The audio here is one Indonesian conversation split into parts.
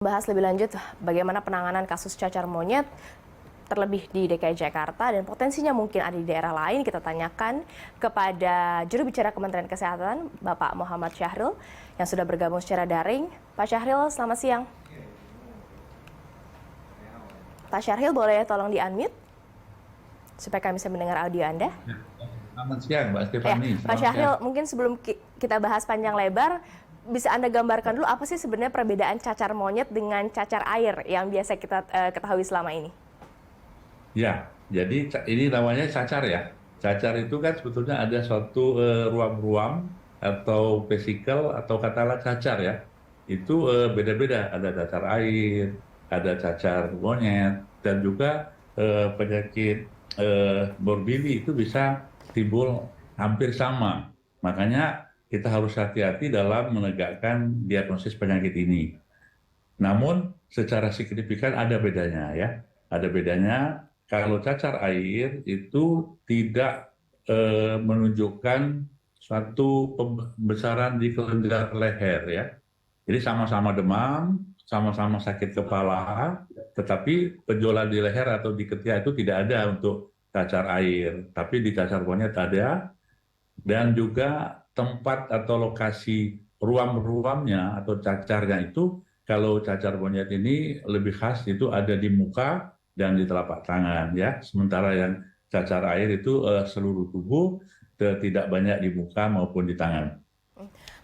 Bahas lebih lanjut bagaimana penanganan kasus cacar monyet terlebih di DKI Jakarta dan potensinya mungkin ada di daerah lain. Kita tanyakan kepada juru bicara Kementerian Kesehatan, Bapak Muhammad Syahril, yang sudah bergabung secara daring. Pak Syahril, selamat siang. Pak Syahril, boleh tolong di-unmute supaya kami bisa mendengar audio Anda? Selamat siang, Mbak Stefani. Pak Syahril, mungkin sebelum kita bahas panjang lebar, bisa Anda gambarkan dulu apa sih sebenarnya perbedaan cacar monyet dengan cacar air yang biasa kita ketahui selama ini? Ya, jadi ini namanya cacar ya. Cacar itu kan sebetulnya ada suatu ruam-ruam atau vesikel atau katalah cacar ya. Itu beda-beda. Ada cacar air, ada cacar monyet, dan juga penyakit morbili itu bisa timbul hampir sama. Makanya kita harus hati-hati dalam menegakkan diagnosis penyakit ini. Namun secara signifikan ada bedanya ya. Ada bedanya kalau cacar air itu tidak menunjukkan suatu pembesaran di kelenjar leher ya. Jadi sama-sama demam, sama-sama sakit kepala, tetapi penjualan di leher atau di ketiak itu tidak ada untuk cacar air. Tapi di cacar monyet ada, dan juga tempat atau lokasi ruam-ruamnya atau cacarnya itu, kalau cacar monyet ini lebih khas itu ada di muka dan di telapak tangan ya. Sementara yang cacar air itu seluruh tubuh, tidak banyak di muka maupun di tangan.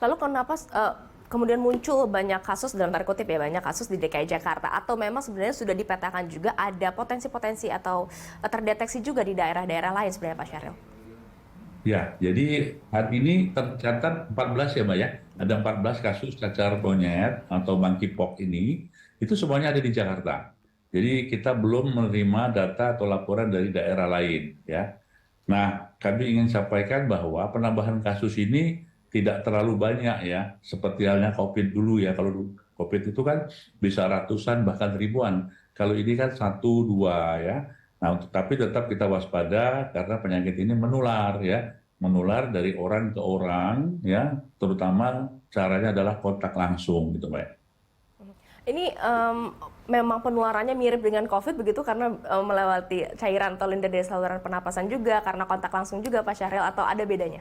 Lalu kenapa kemudian muncul banyak kasus, dalam tanda kutip ya, banyak kasus di DKI Jakarta? Atau memang sebenarnya sudah dipetakan juga ada potensi-potensi atau terdeteksi juga di daerah-daerah lain sebenarnya, Pak Syahril? Ya, jadi hari ini tercatat 14 ya Mbak ya. Ada 14 kasus cacar monyet atau monkeypox ini, itu semuanya ada di Jakarta. Jadi kita belum menerima data atau laporan dari daerah lain ya. Nah, kami ingin sampaikan bahwa penambahan kasus ini tidak terlalu banyak ya, seperti halnya COVID dulu ya. Kalau COVID itu kan bisa ratusan bahkan ribuan. Kalau ini kan satu dua ya. Nah, tapi tetap kita waspada karena penyakit ini menular ya, menular dari orang ke orang ya, terutama caranya adalah kontak langsung gitu, Mbak. Ini memang penularannya mirip dengan COVID begitu karena melewati cairan atau limbah dari saluran pernapasan juga, karena kontak langsung juga, Pak Syahril, atau ada bedanya?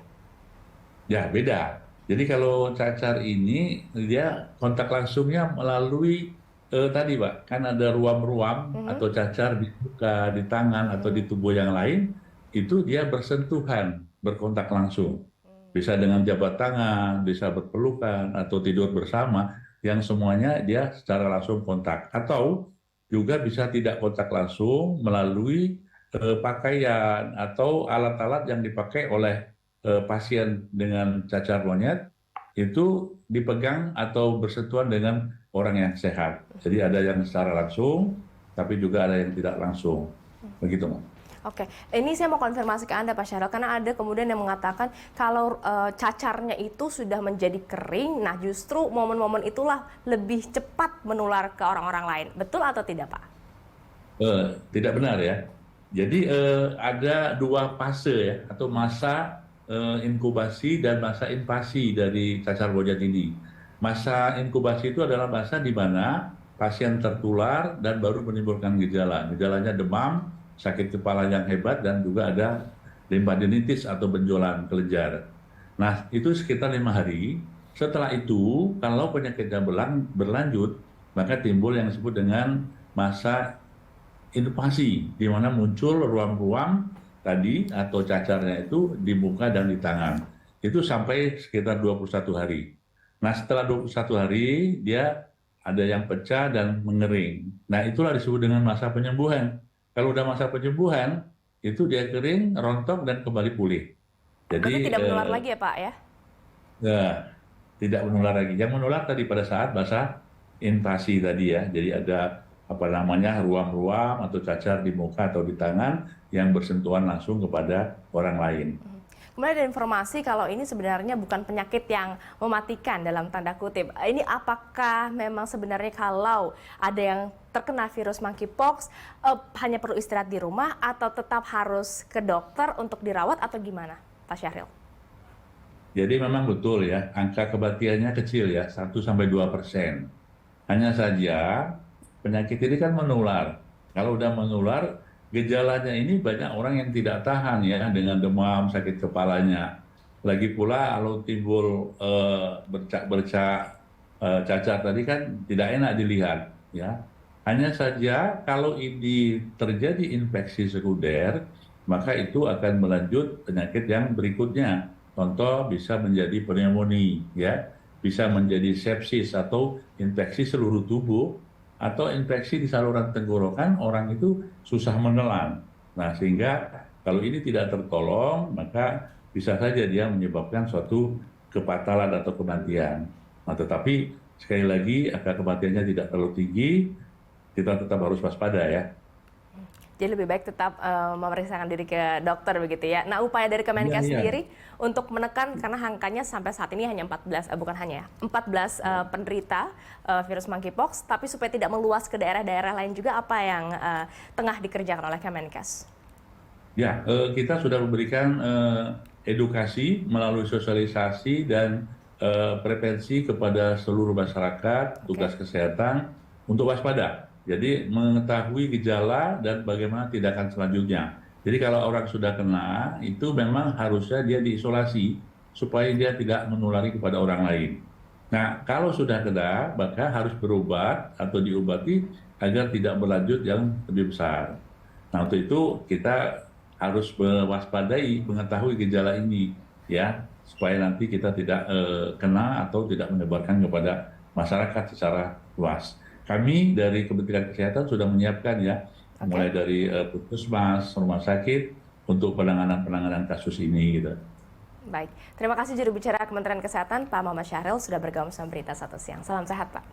Ya, beda. Jadi kalau cacar ini dia kontak langsungnya melalui tadi, Pak, kan ada ruam-ruam atau cacar di muka, di tangan atau di tubuh yang lain, itu dia bersentuhan, berkontak langsung. Bisa dengan jabat tangan, bisa berpelukan atau tidur bersama, yang semuanya dia secara langsung kontak. Atau juga bisa tidak kontak langsung melalui pakaian atau alat-alat yang dipakai oleh pasien dengan cacar monyet, itu dipegang atau bersentuhan dengan orang yang sehat. Jadi ada yang secara langsung, tapi juga ada yang tidak langsung. Begitu, Mas. Oke, ini saya mau konfirmasi ke Anda, Pak Syahril, karena ada kemudian yang mengatakan kalau cacarnya itu sudah menjadi kering, nah justru momen-momen itulah lebih cepat menular ke orang-orang lain. Betul atau tidak, Pak? Tidak benar ya. Jadi ada dua fase ya, atau masa inkubasi dan masa invasi dari cacar monyet ini. Masa inkubasi itu adalah masa di mana pasien tertular dan baru menimbulkan gejala. Gejalanya demam, sakit kepala yang hebat, dan juga ada limfadenitis atau benjolan kelenjar. Nah, itu sekitar 5 hari. Setelah itu, kalau penyakitnya berlanjut, maka timbul yang disebut dengan masa invasi, di mana muncul ruam-ruam tadi atau cacarnya itu di muka dan di tangan. Itu sampai sekitar 21 hari. Nah, setelah 21 hari, dia ada yang pecah dan mengering. Nah, itulah disebut dengan masa penyembuhan. Kalau udah masa penyembuhan, itu dia kering, rontok, dan kembali pulih. Berarti Jadi, tidak menular lagi ya, Pak, ya? tidak menular lagi. Yang menular tadi pada saat masa invasi tadi ya. Jadi ada apa namanya ruam-ruam atau cacar di muka atau di tangan yang bersentuhan langsung kepada orang lain. Kemudian ada informasi kalau ini sebenarnya bukan penyakit yang mematikan dalam tanda kutip. Ini apakah memang sebenarnya kalau ada yang terkena virus monkeypox hanya perlu istirahat di rumah atau tetap harus ke dokter untuk dirawat atau gimana, Pak Syahril? Jadi memang betul ya, angka kematiannya kecil ya, 1-2%. Hanya saja penyakit ini kan menular. Kalau udah menular, gejalanya ini banyak orang yang tidak tahan ya dengan demam, sakit kepalanya. Lagi pula kalau timbul bercak-bercak cacar tadi kan tidak enak dilihat ya. Hanya saja kalau ini terjadi infeksi sekunder, maka itu akan melanjut penyakit yang berikutnya. Contoh bisa menjadi pneumonia ya, bisa menjadi sepsis atau infeksi seluruh tubuh atau infeksi di saluran tenggorokan, orang itu susah menelan. Nah, sehingga kalau ini tidak tertolong, maka bisa saja dia menyebabkan suatu kepatalan atau kematian. Nah, tetapi sekali lagi angka kematiannya tidak terlalu tinggi, kita tetap harus waspada ya. Jadi lebih baik tetap memeriksakan diri ke dokter begitu ya. Nah, upaya dari Iya, Kemenkes iya. sendiri untuk menekan, karena angkanya sampai saat ini hanya 14, bukan hanya ya, 14 penderita virus monkeypox, tapi supaya tidak meluas ke daerah-daerah lain juga, apa yang tengah dikerjakan oleh Kemenkes? Ya, kita sudah memberikan edukasi melalui sosialisasi dan prevensi kepada seluruh masyarakat, Oke. tugas kesehatan untuk waspada. Jadi mengetahui gejala dan bagaimana tindakan selanjutnya. Jadi kalau orang sudah kena, itu memang harusnya dia diisolasi supaya dia tidak menulari kepada orang lain. Nah, kalau sudah kena, maka harus berobat atau diobati agar tidak berlanjut yang lebih besar. Nah, untuk itu kita harus mewaspadai, mengetahui gejala ini, ya, supaya nanti kita tidak kena atau tidak menyebarkan kepada masyarakat secara luas. Kami dari Kementerian Kesehatan sudah menyiapkan ya, mulai Oke. dari puskesmas, rumah sakit untuk penanganan kasus ini gitu. Baik. Terima kasih juru bicara Kementerian Kesehatan, Pak Muhammad Syahril, sudah bergabung sama Berita Satu Siang. Salam sehat, Pak.